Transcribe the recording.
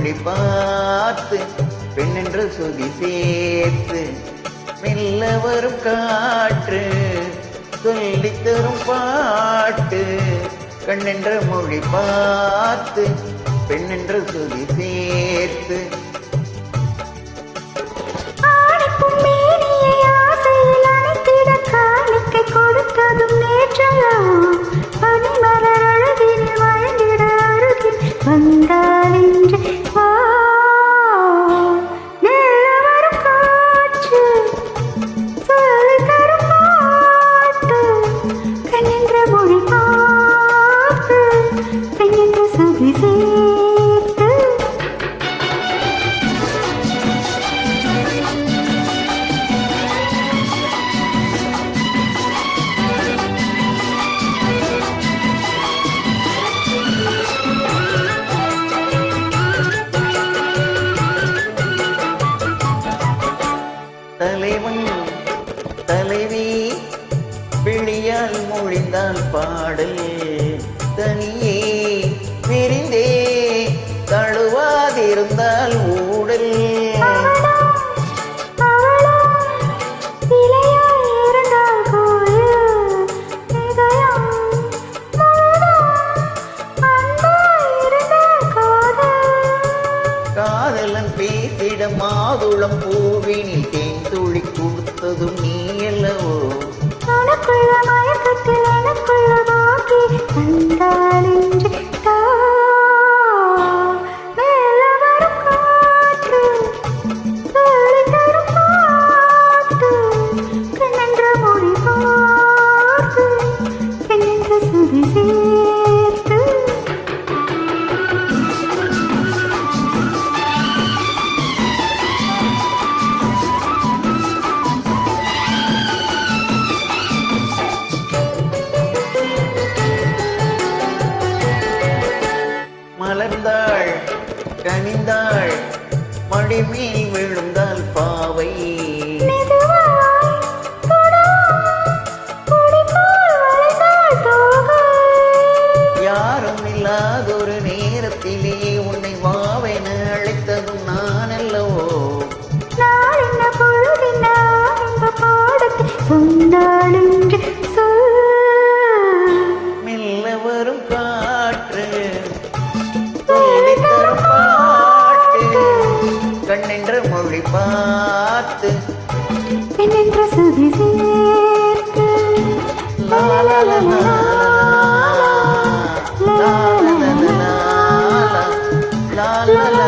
மொழி பார்த்து பெண்ணென்ற சுதி சேர்த்து மெல்ல வரும் காற்று சொல்லித் தரும் பாட்டு கண்ணென்ற மொழி பார்த்து பெண்ணென்ற சுதி சேர்த்து கொடுத்ததும் நேற்றலா பனிமலர் அழகில் வாழ்ந்திட அருகில் வந்தால் இன்று வரும் காற்று சொல்லி தரும் பாட்டு கண்ணென்ற மொழி பார்த்து பெண்ணென்ற சுதி சேர்த்து தலைவன் தலைவி பிழியால் மொழிந்தால் பாடல் தனியே பிரிந்தே தழுவாதிருந்தால் ஊடல் காதலன் பேசிட மாதுளம் பூவினில் தேன் துளி கொடுத்ததும் நீ அல்லவோ உனக்குள்ள மயக்கத்தில் எனக்குள்ள பாக்கி வந்தால் இன்று மேல வரும் காற்று சொல்லி தரும் பாட்டு கண்ணென்ற மொழி பார்த்து பெண்ணென்ற சுதி சேர்த்து மலர்ந்தாள் கனிந்தாள் மடிமேல் விழுந்தால் பாவை யாரும் இல்லாதொரு நேரத்திலே உன்னை வாவென அழைத்ததும் நான் அல்லவோ மெல்ல வரும் காற்று சொல்லித் தரும் பாட்டு கண்ணென்ற மொழி பார்த்து பெண்ணென்ற சுதி சேர்த்து லா லா லா லா லா லா லா லா லா லா லா